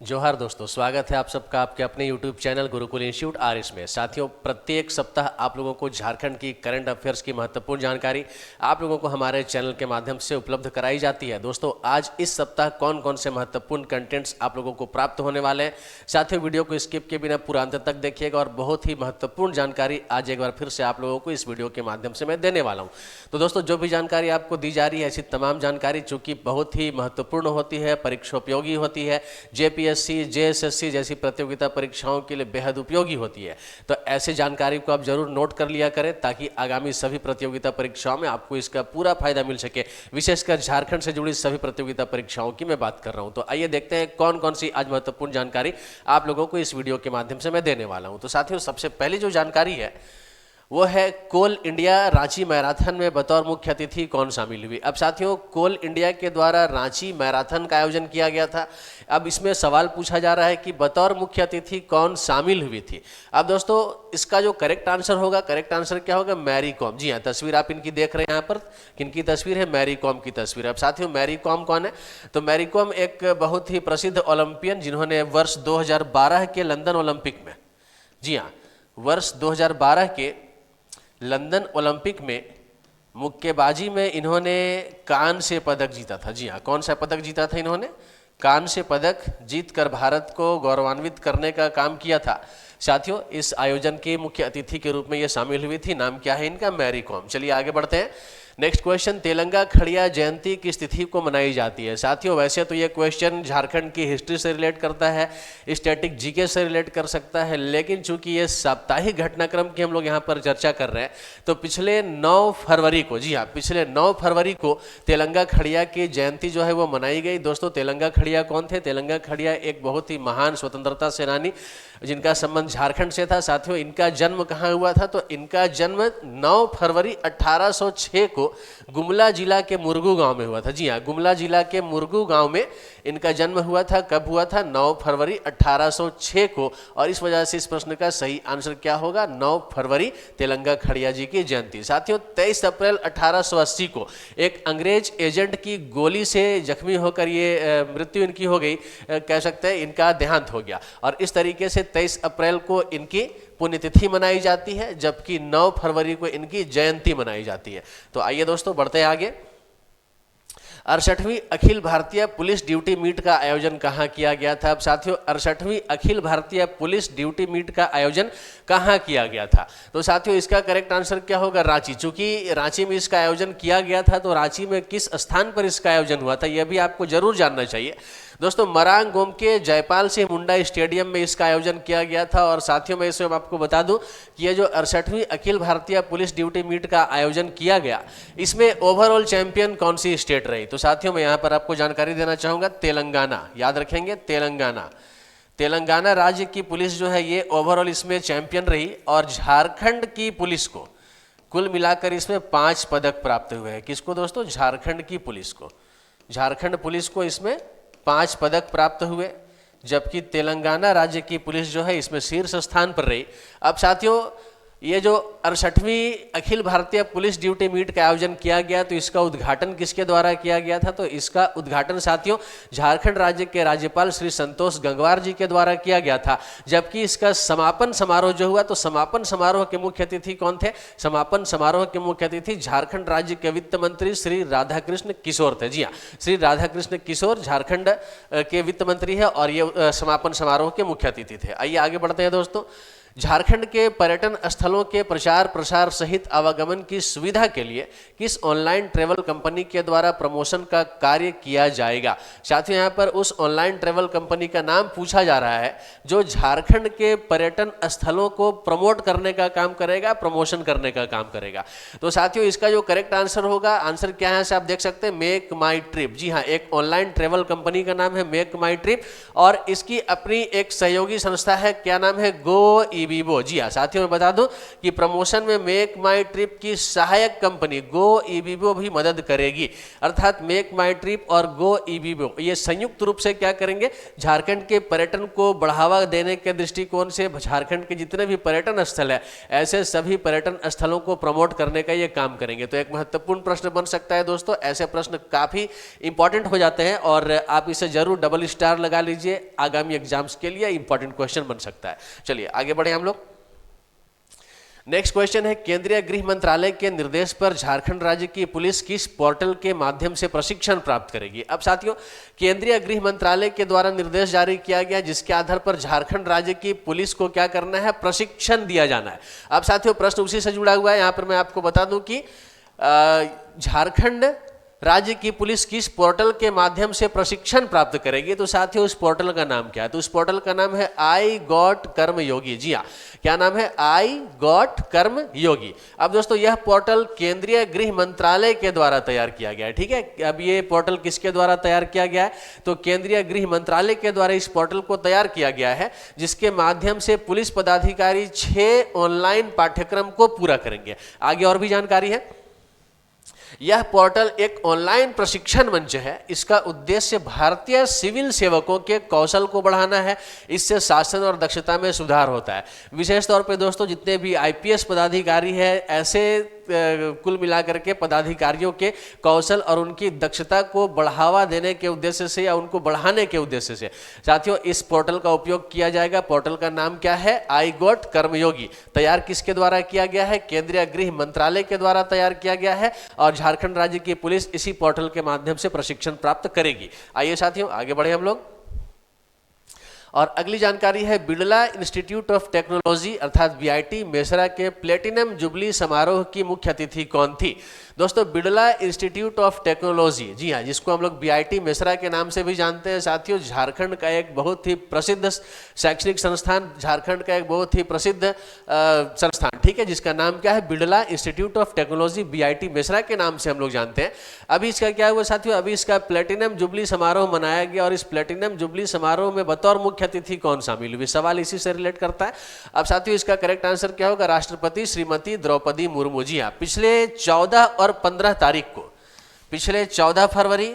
जोहार दोस्तों, स्वागत है आप सबका आपके अपने YouTube channel Gurukul institute RS में। साथियों, प्रत्येक सप्ताह आप लोगों को झारखंड की करंट अफेयर्स की महत्वपूर्ण जानकारी आप लोगों को हमारे चैनल के माध्यम से उपलब्ध कराई जाती है। दोस्तों, आज इस सप्ताह कौन कौन से महत्वपूर्ण कंटेंट्स आप लोगों को प्राप्त होने वाले हैं, साथियों वीडियो को स्किप के बिना पूरा अंत तक देखिएगा और बहुत ही महत्वपूर्ण जानकारी आज एक बार फिर से आप लोगों को इस वीडियो के माध्यम से मैं देने वाला हूँ। तो दोस्तों, जो भी जानकारी आपको दी जा रही है, ऐसी तमाम जानकारी चूँकि बहुत ही महत्वपूर्ण होती है, परीक्षा उपयोगी होती है, जेपीएससी जेएसएससी जैसी प्रतियोगिता परीक्षाओं के लिए बेहद उपयोगी होती है। तो ऐसे जानकारी को आप जरूर नोट कर लिया करें ताकि आगामी सभी प्रतियोगिता परीक्षाओं में आपको इसका पूरा फायदा मिल सके। विशेषकर झारखंड से जुड़ी सभी प्रतियोगिता परीक्षाओं की मैं बात कर रहा हूं। तो आइए देखते हैं कौन कौन सी आज महत्वपूर्ण जानकारी आप लोगों को इस वीडियो के माध्यम से मैं देने वाला हूं। तो साथियों, सबसे पहली जो जानकारी है वो है कोल इंडिया रांची मैराथन में बतौर मुख्य अतिथि कौन शामिल हुई। अब साथियों, कोल इंडिया के द्वारा रांची मैराथन का आयोजन किया गया था। अब इसमें सवाल पूछा जा रहा है कि बतौर मुख्य अतिथि कौन शामिल हुई थी। अब दोस्तों, इसका जो करेक्ट आंसर होगा, करेक्ट आंसर क्या होगा? Mary com. जी हाँ, तस्वीर आप इनकी देख रहे हैं। यहाँ पर किनकी तस्वीर है? मैरी कॉम की तस्वीर। अब साथियों, मैरी कॉम कौन है? तो मैरी कॉम एक बहुत ही प्रसिद्ध ओलंपियन जिन्होंने वर्ष 2012 के लंदन ओलंपिक में, जी हाँ, वर्ष 2012 के लंदन ओलंपिक में मुक्केबाजी में इन्होंने कांस्य पदक जीता था। जी हाँ, कौन सा पदक जीता था? इन्होंने कांस्य पदक जीतकर भारत को गौरवान्वित करने का काम किया था। साथियों, इस आयोजन के मुख्य अतिथि के रूप में ये शामिल हुई थी। नाम क्या है इनका? मैरी कॉम। चलिए आगे बढ़ते हैं। नेक्स्ट क्वेश्चन, तेलंगा खड़िया जयंती किस तिथि को मनाई जाती है? साथियों, वैसे तो ये क्वेश्चन झारखंड की हिस्ट्री से रिलेट करता है, स्टैटिक जीके से रिलेट कर सकता है, लेकिन चूंकि ये साप्ताहिक घटनाक्रम की हम लोग यहाँ पर चर्चा कर रहे हैं, तो पिछले 9 फरवरी को, जी हाँ, पिछले 9 फरवरी को तेलंगा खड़िया की जयंती जो है वो मनाई गई। दोस्तों, तेलंगा खड़िया कौन थे? तेलंगा खड़िया एक बहुत ही महान स्वतंत्रता सेनानी जिनका संबंध झारखंड से था। साथियों, इनका जन्म कहाँ हुआ था? तो इनका जन्म 9 फरवरी 1806 को गुमला जिला के मुरगू गांव में हुआ था। जी हाँ, गुमला जिला के मुरगू गांव में इनका जन्म हुआ था। कब हुआ था? 9 फरवरी 1806 को। और इस वजह से इस प्रश्न का सही आंसर क्या होगा? 9 फरवरी तेलंगा खड़िया जी की जयंती। साथियों, 23 अप्रैल 1880 को एक अंग्रेज एजेंट की गोली से जख्मी होकर ये मृत्यु इनकी हो गई, कह सकते हैं इनका देहांत हो गया। और इस तरीके से 23 अप्रैल को इनकी पुण्यतिथि मनाई जाती है, जबकि 9 फरवरी को इनकी जयंती मनाई जाती है। तो आइए दोस्तों, बढ़ते हैं आगे। 68वीं Akhil Bharatiya police duty meet का आयोजन कहाँ किया गया था? अब साथियों, 68वीं Akhil Bharatiya police duty meet का आयोजन कहाँ किया गया था? तो साथियों, इसका करेक्ट आंसर क्या होगा? रांची। चूंकि रांची में इसका आयोजन किया गया था, तो रांची में किस स्थान पर इसका आयोजन हुआ था, यह भी आपको जरूर जानना चाहिए। दोस्तों, मरांग गोम के जयपाल सिंह मुंडा स्टेडियम में इसका आयोजन किया गया था। और साथियों, मैं इसमें आपको बता दूं कि ये जो 68वीं Akhil Bharatiya police duty meet का आयोजन किया गया, इसमें ओवरऑल चैंपियन कौन सी स्टेट रही? तो साथियों, मैं यहाँ पर आपको जानकारी देना चाहूँगा, तेलंगाना। याद रखेंगे, तेलंगाना। तेलंगाना राज्य की पुलिस जो है ये ओवरऑल इसमें चैंपियन रही। और झारखंड की पुलिस को कुल मिलाकर इसमें 5 पदक प्राप्त हुए हैं। किसको दोस्तों? झारखंड की पुलिस को। झारखंड पुलिस को इसमें 5 पदक प्राप्त हुए, जबकि तेलंगाना राज्य की पुलिस जो है इसमें शीर्ष स्थान पर रही। अब साथियों, ये जो 68वीं Akhil Bharatiya police duty meet का आयोजन किया गया, तो इसका उद्घाटन किसके द्वारा किया गया था? तो इसका उद्घाटन साथियों झारखंड राज्य के राज्यपाल श्री संतोष गंगवार जी के द्वारा किया गया था। जबकि इसका समापन समारोह जो हुआ, तो समापन समारोह के मुख्य अतिथि कौन थे? समापन समारोह के मुख्य अतिथि झारखंड राज्य के वित्त मंत्री श्री राधाकृष्ण किशोर थे। जी हाँ, श्री राधाकृष्ण किशोर झारखंड के वित्त मंत्री है और ये समापन समारोह के मुख्य अतिथि थे। आइए आगे बढ़ते हैं दोस्तों। झारखंड के पर्यटन स्थलों के प्रचार प्रसार सहित आवागमन की सुविधा के लिए किस ऑनलाइन ट्रैवल कंपनी के द्वारा प्रमोशन का कार्य किया जाएगा? साथियों, यहाँ पर उस ऑनलाइन ट्रैवल कंपनी का नाम पूछा जा रहा है जो झारखंड के पर्यटन स्थलों को प्रमोट करने का काम करेगा, प्रमोशन करने का काम करेगा। तो साथियों, इसका जो करेक्ट आंसर होगा, आंसर क्या है आप देख सकते हैं, मेक माई ट्रिप। जी हाँ, एक ऑनलाइन ट्रैवल कंपनी का नाम है मेक माई ट्रिप और इसकी अपनी एक सहयोगी संस्था है, क्या नाम है? गो ईबीबो। जी हाँ साथियों, मैं बता दूं कि प्रमोशन में मेक माई ट्रिप की सहायक कंपनी गो ईबीबो भी मदद करेगी। अर्थात मेक माई ट्रिप और गो ईबीबो ये संयुक्त रूप से क्या करेंगे, झारखंड के पर्यटन को बढ़ावा देने के दृष्टिकोण से झारखंड के जितने भी पर्यटन स्थल है ऐसे सभी पर्यटन स्थलों को प्रमोट करने का ये काम करेंगे। तो एक महत्वपूर्ण प्रश्न बन सकता है दोस्तों, ऐसे प्रश्न काफी इंपॉर्टेंट हो जाते हैं और आप इसे जरूर डबल स्टार लगा लीजिए, आगामी एग्जाम्स के लिए इंपॉर्टेंट क्वेश्चन बन सकता है। चलिए आगे बढ़े हम लोग। नेक्स्ट क्वेश्चन है, केंद्रीय गृह मंत्रालय के निर्देश पर झारखंड राज्य की पुलिस किस पोर्टल के माध्यम से प्रशिक्षण प्राप्त करेगी। अब साथियों, केंद्रीय गृह मंत्रालय के द्वारा निर्देश जारी किया गया जिसके आधार पर झारखंड राज्य की पुलिस को क्या करना है, प्रशिक्षण दिया जाना है। अब साथियों प्रश्न उसी से जुड़ा हुआ है, यहां पर मैं आपको बता दूं कि झारखंड राज्य की पुलिस किस पोर्टल के माध्यम से प्रशिक्षण प्राप्त करेगी। तो साथियों उस पोर्टल का नाम क्या है, तो उस पोर्टल का नाम है आई गॉट कर्म योगी। जी हाँ, क्या नाम है, आई गॉट कर्म योगी। अब दोस्तों यह पोर्टल केंद्रीय गृह मंत्रालय के द्वारा तैयार किया गया है। ठीक है, अब ये पोर्टल किसके द्वारा तैयार किया गया है, तो केंद्रीय गृह मंत्रालय के द्वारा इस पोर्टल को तैयार किया गया है जिसके माध्यम से पुलिस पदाधिकारी 6 ऑनलाइन पाठ्यक्रम को पूरा करेंगे। आगे और भी जानकारी है, यह पोर्टल एक ऑनलाइन प्रशिक्षण मंच है। इसका उद्देश्य भारतीय सिविल सेवकों के कौशल को बढ़ाना है, इससे शासन और दक्षता में सुधार होता है। विशेष तौर पे दोस्तों जितने भी आईपीएस पदाधिकारी हैं ऐसे कुल मिलाकर के पदाधिकारियों के कौशल और उनकी दक्षता को बढ़ावा देने के उद्देश्य से या उनको बढ़ाने के उद्देश्य से साथियों इस पोर्टल का उपयोग किया जाएगा। पोर्टल का नाम क्या है, आई गॉट कर्मयोगी। तैयार किसके द्वारा किया गया है, केंद्रीय गृह मंत्रालय के द्वारा तैयार किया गया है और झारखंड राज्य की पुलिस इसी पोर्टल के माध्यम से प्रशिक्षण प्राप्त करेगी। आइए साथियों आगे बढ़े हम लोग। और अगली जानकारी है, बिड़ला इंस्टीट्यूट ऑफ टेक्नोलॉजी अर्थात बीआईटी मेसरा के प्लेटिनम जुबली समारोह की मुख्य अतिथि कौन थी। दोस्तों बिड़ला इंस्टीट्यूट ऑफ टेक्नोलॉजी, जी हाँ, जिसको हम लोग बीआईटी मेसरा के नाम से भी जानते हैं साथियों, झारखंड का एक बहुत ही प्रसिद्ध शैक्षणिक संस्थान, झारखंड का एक बहुत ही प्रसिद्ध संस्थान, ठीक है, जिसका नाम क्या है, Birla institute of technology, BIT Mesra के नाम से हम लोग जानते हैं। अभी इसका क्या हुआ साथियों, अभी इसका प्लेटिनम जुबली समारोह मनाया गया और इस प्लेटिनम जुबली समारोह में बतौर मुख्य अतिथि कौन शामिल हुई। सवाल इसी से रिलेट करता है। अब साथियों इसका करेक्ट आंसर क्या होगा, राष्ट्रपति श्रीमती द्रौपदी मुर्मू। जी हाँ, पिछले 14 और 15 तारीख को, पिछले 14 फरवरी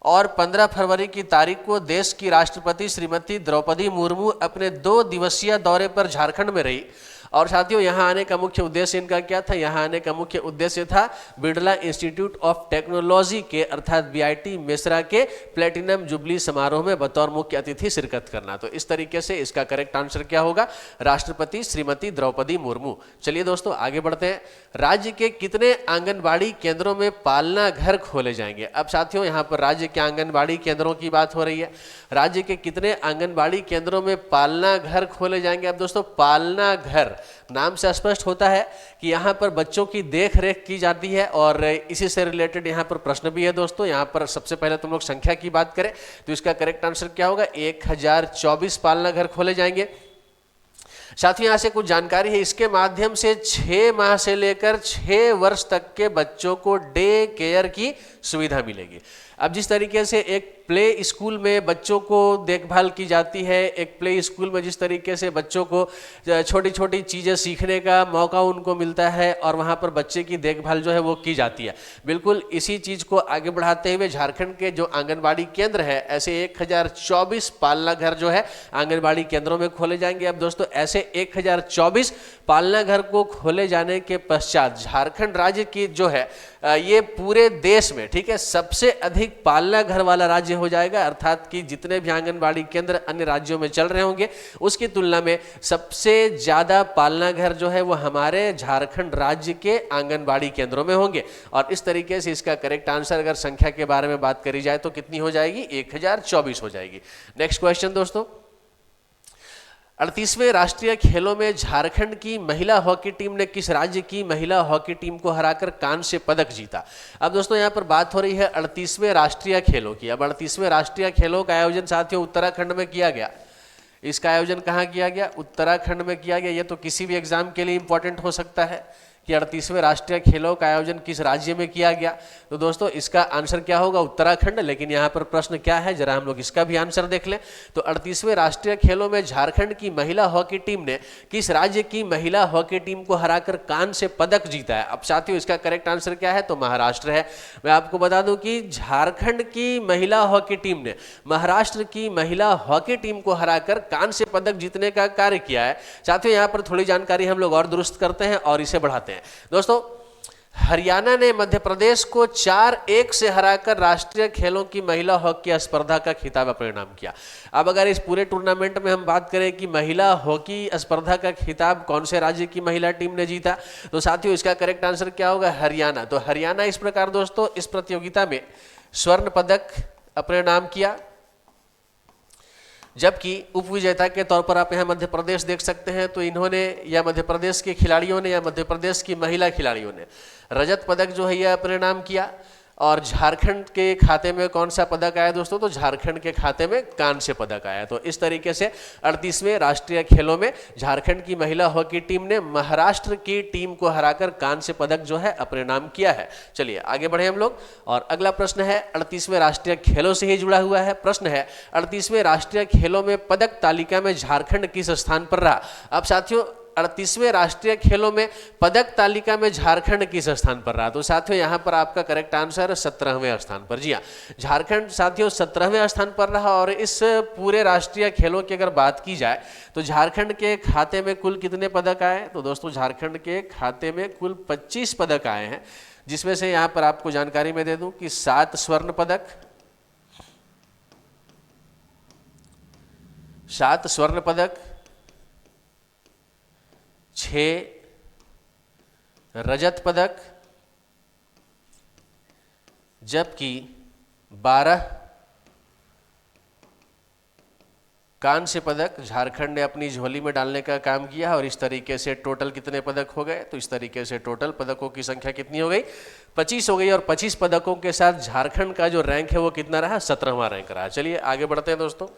और 15 फरवरी की तारीख को देश की राष्ट्रपति श्रीमती द्रौपदी मुर्मू अपने 2 दिवसीय दौरे पर झारखंड में रही। और साथियों यहाँ आने का मुख्य उद्देश्य इनका क्या था, यहाँ आने का मुख्य उद्देश्य था बिड़ला इंस्टीट्यूट ऑफ टेक्नोलॉजी के अर्थात बीआईटी मेसरा के प्लेटिनम जुबली समारोह में बतौर मुख्य अतिथि शिरकत करना। तो इस तरीके से इसका करेक्ट आंसर क्या होगा, राष्ट्रपति श्रीमती द्रौपदी मुर्मू। चलिए दोस्तों आगे बढ़ते हैं। राज्य के कितने आंगनबाड़ी केंद्रों में पालना घर खोले जाएंगे। अब साथियों यहाँ पर राज्य के आंगनबाड़ी केंद्रों की बात हो रही है। राज्य के कितने आंगनबाड़ी केंद्रों में पालना घर खोले जाएंगे। अब दोस्तों पालना घर नाम से स्पष्ट होता है कि यहाँ पर बच्चों की देख रेख की जाती है और इसी से रिलेटेड यहाँ पर प्रश्न भी है दोस्तों। यहाँ पर सबसे पहले तुम लोग संख्या की बात करें तो इसका करेक्ट आंसर क्या होगा, 1024 पालना घर खोले जाएंगे। साथ ही यहाँ से कुछ जानकारी है, इसके माध्यम से 6 माह से लेकर 6 वर्ष तक के बच्चों को डे केयर की सुविधा मिलेगी। अब जिस तरीके से एक प्ले स्कूल में बच्चों को देखभाल की जाती है, एक प्ले स्कूल में जिस तरीके से बच्चों को छोटी छोटी चीज़ें सीखने का मौका उनको मिलता है और वहाँ पर बच्चे की देखभाल जो है वो की जाती है, बिल्कुल इसी चीज़ को आगे बढ़ाते हुए झारखंड के जो आंगनबाड़ी केंद्र है ऐसे 1024 पालना घर जो है आंगनबाड़ी केंद्रों में खोले जाएंगे। अब दोस्तों ऐसे 1024 पालना घर को खोले जाने के पश्चात झारखंड राज्य की जो है ये पूरे देश में, ठीक है, सबसे अधिक पालना घर वाला राज्य हो जाएगा। अर्थात कि जितने भी आंगनबाड़ी केंद्र अन्य राज्यों में चल रहे होंगे उसकी तुलना में सबसे ज्यादा पालना घर जो है वो हमारे झारखंड राज्य के आंगनबाड़ी केंद्रों में होंगे। और इस तरीके से इसका करेक्ट आंसर अगर संख्या के बारे में बात करी जाए तो कितनी हो जाएगी, 1024 हो जाएगी। नेक्स्ट क्वेश्चन दोस्तों, 38वें राष्ट्रीय खेलों में झारखंड की महिला हॉकी टीम ने किस राज्य की महिला हॉकी टीम को हराकर कांस्य पदक जीता। अब दोस्तों यहाँ पर बात हो रही है 38वें राष्ट्रीय खेलों की। अब 38वें राष्ट्रीय खेलों का आयोजन साथियों उत्तराखंड में किया गया। इसका आयोजन कहाँ किया गया, उत्तराखंड में किया गया। ये तो किसी भी एग्जाम के लिए इंपॉर्टेंट हो सकता है कि 38वें राष्ट्रीय खेलों का आयोजन किस राज्य में किया गया? तो दोस्तों इसका आंसर क्या होगा? उत्तराखंड। लेकिन यहाँ पर प्रश्न क्या है, जरा हम लोग इसका भी आंसर देख लें। तो 38वें राष्ट्रीय खेलों में झारखंड की महिला हॉकी टीम ने किस राज्य की महिला हॉकी टीम को हराकर कांस्य पदक जीता है? अब साथियों इसका करेक्ट आंसर क्या है? तो महाराष्ट्र है। मैं आपको बता दूं कि झारखंड की महिला हॉकी टीम ने महाराष्ट्र की महिला हॉकी टीम को हराकर कांस्य पदक जीतने का कार्य किया है। साथियों यहाँ पर थोड़ी जानकारी हम लोग और दुरुस्त करते हैं और इसे बढ़ाते हैं। दोस्तों हरियाणा ने मध्य प्रदेश को 4-1 से हराकर राष्ट्रीय खेलों की महिला हॉकी स्पर्धा का खिताब अपने नाम किया। अब अगर इस पूरे टूर्नामेंट में हम बात करें कि महिला हॉकी स्पर्धा का खिताब कौन से राज्य की महिला टीम ने जीता, तो साथियों इसका करेक्ट आंसर क्या होगा? हरियाणा। तो हरियाणा इस प्रकार दोस्तों इस प्रतियोगिता में स्वर्ण पदक अपने नाम किया, जबकि उपविजेता के तौर पर आप यहाँ मध्य प्रदेश देख सकते हैं। तो इन्होंने या मध्य प्रदेश के खिलाड़ियों ने या मध्य प्रदेश की महिला खिलाड़ियों ने रजत पदक जो है यह अपने नाम किया। और झारखंड के खाते में कौन सा पदक आया दोस्तों? तो झारखंड के खाते में कांस्य पदक आया। तो इस तरीके से 38वें राष्ट्रीय खेलों में झारखंड की महिला हॉकी टीम ने महाराष्ट्र की टीम को हराकर कांस्य पदक जो है अपने नाम किया है। चलिए आगे बढ़े हम लोग, और अगला प्रश्न है 38वें राष्ट्रीय खेलों से ही जुड़ा हुआ है। प्रश्न है 38वें राष्ट्रीय खेलों में पदक तालिका में झारखंड किस स्थान पर रहा? अब साथियों 38वें राष्ट्रीय खेलों में पदक तालिका में झारखंड किस स्थान पर रहा? तो साथियों यहां पर आपका करेक्ट आंसर 17वें स्थान पर। जी हाँ, झारखंड साथियों 17वें स्थान पर रहा। और इस पूरे राष्ट्रीय खेलों की अगर बात की जाए तो झारखंड के खाते में कुल कितने पदक आए? तो दोस्तों झारखंड के खाते में कुल 25 पदक आए हैं, जिसमें से यहां पर आपको जानकारी में दे दूं कि 7 स्वर्ण पदक, 7 स्वर्ण पदक, 6 रजत पदक, जबकि 12 कांस्य पदक झारखंड ने अपनी झोली में डालने का काम किया। और इस तरीके से टोटल कितने पदक हो गए? तो इस तरीके से टोटल पदकों की संख्या कितनी हो गई? 25 हो गई। और 25 पदकों के साथ झारखंड का जो रैंक है वो कितना रहा? 17वां रैंक रहा। चलिए आगे बढ़ते हैं दोस्तों।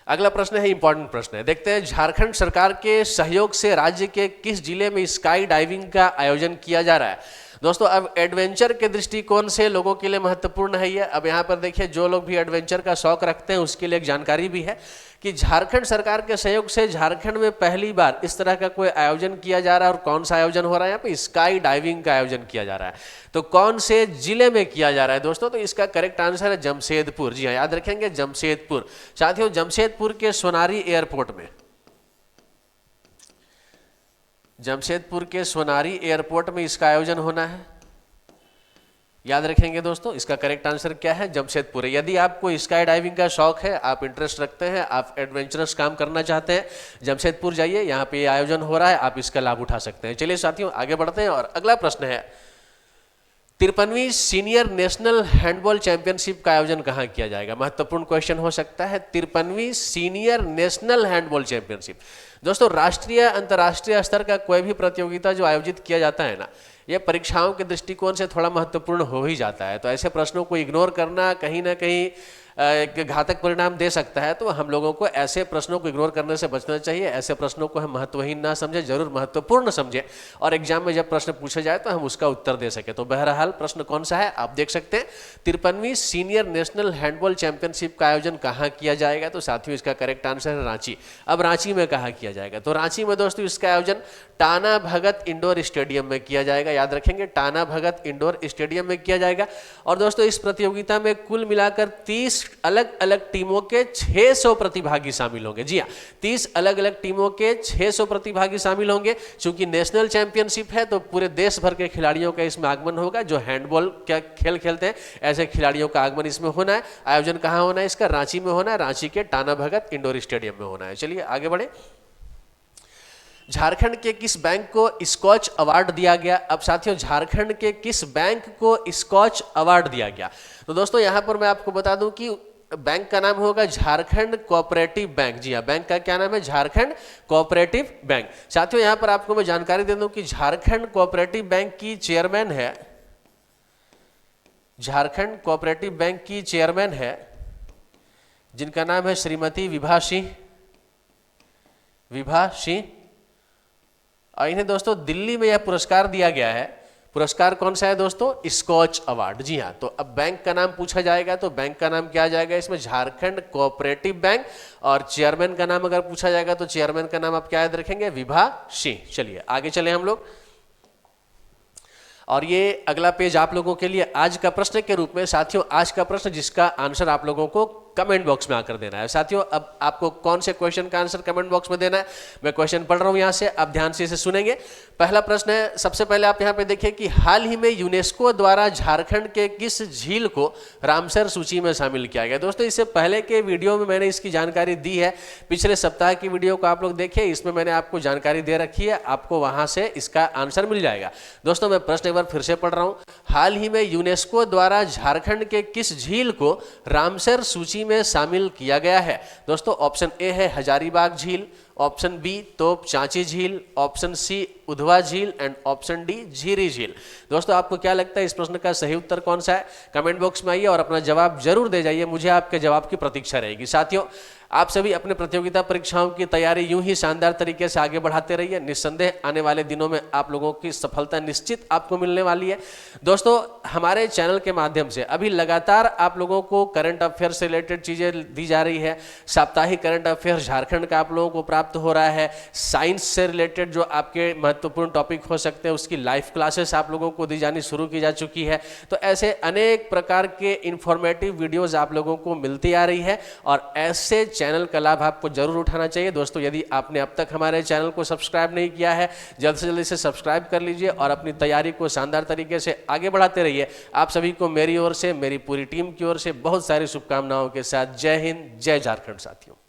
अगला प्रश्न है इंपॉर्टेंट प्रश्न है, देखते हैं झारखंड सरकार के सहयोग से राज्य के किस जिले में स्काई डाइविंग का आयोजन किया जा रहा है? दोस्तों अब एडवेंचर के दृष्टिकोण से लोगों के लिए महत्वपूर्ण है ये। अब यहाँ पर देखिए जो लोग भी एडवेंचर का शौक रखते हैं उसके लिए एक जानकारी भी है कि झारखंड सरकार के सहयोग से झारखंड में पहली बार इस तरह का कोई आयोजन किया जा रहा है। और कौन सा आयोजन हो रहा है? यहाँ पे स्काई डाइविंग का आयोजन किया जा रहा है। तो कौन से जिले में किया जा रहा है दोस्तों? तो इसका करेक्ट आंसर है जमशेदपुर। जी हाँ, याद रखेंगे जमशेदपुर। साथियों जमशेदपुर के सोनारी एयरपोर्ट में, जमशेदपुर के सोनारी एयरपोर्ट में इसका आयोजन होना है। याद रखेंगे दोस्तों, इसका करेक्ट आंसर क्या है? जमशेदपुर। यदि आपको स्काई डाइविंग का शौक है, आप इंटरेस्ट रखते हैं, आप एडवेंचरस काम करना चाहते हैं, जमशेदपुर जाइए, यहाँ पे आयोजन हो रहा है, आप इसका लाभ उठा सकते हैं। चलिए साथियों आगे बढ़ते हैं। और अगला प्रश्न है 53वीं सीनियर नेशनल हैंडबॉल चैंपियनशिप का आयोजन कहाँ किया जाएगा? महत्वपूर्ण क्वेश्चन हो सकता है। 53वीं सीनियर नेशनल हैंडबॉल चैंपियनशिप दोस्तों राष्ट्रीय अंतर्राष्ट्रीय स्तर का कोई भी प्रतियोगिता जो आयोजित किया जाता है ना, ये परीक्षाओं के दृष्टिकोण से थोड़ा महत्वपूर्ण हो ही जाता है। तो ऐसे प्रश्नों को इग्नोर करना कहीं ना कहीं एक घातक परिणाम दे सकता है। तो हम लोगों को ऐसे प्रश्नों को इग्नोर करने से बचना चाहिए। ऐसे प्रश्नों को हम महत्वहीन ना समझें, जरूर महत्वपूर्ण समझें, और एग्जाम में जब प्रश्न पूछे जाए तो हम उसका उत्तर दे सके। तो बहरहाल प्रश्न कौन सा है आप देख सकते हैं। 53वीं सीनियर नेशनल हैंडबॉल चैंपियनशिप का आयोजन कहाँ किया जाएगा? तो साथियों इसका करेक्ट आंसर है रांची। अब रांची में कहाँ किया जाएगा? तो रांची में दोस्तों इसका आयोजन टाना भगत इंडोर स्टेडियम में किया जाएगा। याद रखेंगे टाना भगत इंडोर स्टेडियम में किया जाएगा। और दोस्तों इस प्रतियोगिता में कुल मिलाकर 30 अलग अलग टीमों के 600 प्रतिभागी शामिल होंगे। जी हाँ, 30 अलग अलग टीमों के 600 प्रतिभागी शामिल होंगे। चूंकि नेशनल चैंपियनशिप है तो पूरे देश भर के खिलाड़ियों का इसमें आगमन होगा। जो हैंडबॉल का खेल खेलते हैं ऐसे खिलाड़ियों का आगमन इसमें होना है। आयोजन कहाँ होना है इसका? रांची में होना है, रांची के टाना भगत इंडोर स्टेडियम में होना है। चलिए आगे बढ़े। झारखंड के किस बैंक को स्कॉच अवार्ड दिया गया? अब साथियों झारखंड के किस बैंक को स्कॉच अवार्ड दिया गया? तो दोस्तों यहां पर मैं आपको बता दूं कि बैंक का नाम होगा झारखंड कोऑपरेटिव बैंक। जी हाँ, बैंक का क्या नाम है? Jharkhand cooperative bank. साथियों यहां पर आपको मैं जानकारी दे दूं कि झारखंड कोऑपरेटिव बैंक की चेयरमैन है, झारखंड कोऑपरेटिव बैंक की चेयरमैन है जिनका नाम है श्रीमती विभा सिंह। विभा सिंह और इन्हें दोस्तों दिल्ली में यह पुरस्कार दिया गया है। पुरस्कार कौन सा है दोस्तों? Scotch award. जी हाँ, तो अब बैंक का नाम पूछा जाएगा तो बैंक का नाम क्या आ जाएगा इसमें? Jharkhand cooperative bank. और चेयरमैन का नाम अगर पूछा जाएगा तो चेयरमैन का नाम आप क्या याद रखेंगे? विभा सिंह। चलिए आगे चले हम लोग। और ये अगला पेज आप लोगों के लिए आज का प्रश्न के रूप में साथियों, आज का प्रश्न जिसका आंसर आप लोगों को कमेंट बॉक्स में आकर देना है। साथियों अब आपको कौन से क्वेश्चन का आंसर कमेंट बॉक्स में देना है, मैं क्वेश्चन पढ़ रहा हूं यहां से, आप ध्यान से इसे सुनेंगे। पहला प्रश्न है, सबसे पहले आप यहां पे देखिए कि हाल ही में यूनेस्को द्वारा झारखंड के किस झील को रामसर सूची में शामिल किया गया? दोस्तों इससे पहले के वीडियो में मैंने इसकी जानकारी दी है, पिछले सप्ताह की वीडियो को आप लोग देखिए, इसमें मैंने आपको जानकारी दे रखी है, आपको वहां से इसका आंसर मिल जाएगा। दोस्तों मैं प्रश्न एक बार फिर से पढ़ रहा हूं, हाल ही में यूनेस्को द्वारा झारखंड के किस झील को रामसर सूची में शामिल किया गया है? दोस्तों ऑप्शन ए है हजारीबाग झील, ऑप्शन बी तोप चांची झील, ऑप्शन सी उधवा झील एंड ऑप्शन डी झीरी झील। दोस्तों आपको क्या लगता है इस प्रश्न का सही उत्तर कौन सा है? कमेंट बॉक्स में आइए और अपना जवाब जरूर दे जाइए, मुझे आपके जवाब की प्रतीक्षा रहेगी। साथियों आप सभी अपने प्रतियोगिता परीक्षाओं की तैयारी यूं ही शानदार तरीके से आगे बढ़ाते रहिए, निस्संदेह आने वाले दिनों में आप लोगों की सफलता निश्चित आपको मिलने वाली है। दोस्तों हमारे चैनल के माध्यम से अभी लगातार आप लोगों को करंट अफेयर से रिलेटेड चीजें दी जा रही है। साप्ताहिक करंट अफेयर झारखंड का आप लोगों को प्राप्त हो रहा है। साइंस से रिलेटेड जो आपके महत्वपूर्ण टॉपिक हो सकते हैं उसकी लाइव क्लासेस आप लोगों को दी जानी शुरू की जा चुकी है। तो ऐसे अनेक प्रकार के इंफॉर्मेटिव वीडियोज आप लोगों को मिलती आ रही है और ऐसे चैनल का लाभ आपको जरूर उठाना चाहिए। दोस्तों यदि आपने अब तक हमारे चैनल को सब्सक्राइब नहीं किया है, जल्द से जल्द इसे सब्सक्राइब कर लीजिए और अपनी तैयारी को शानदार तरीके से आगे बढ़ाते रहिए। आप सभी को मेरी ओर से, मेरी पूरी टीम की ओर से बहुत सारी शुभकामनाओं के साथ जय हिंद, जय झारखंड साथियों।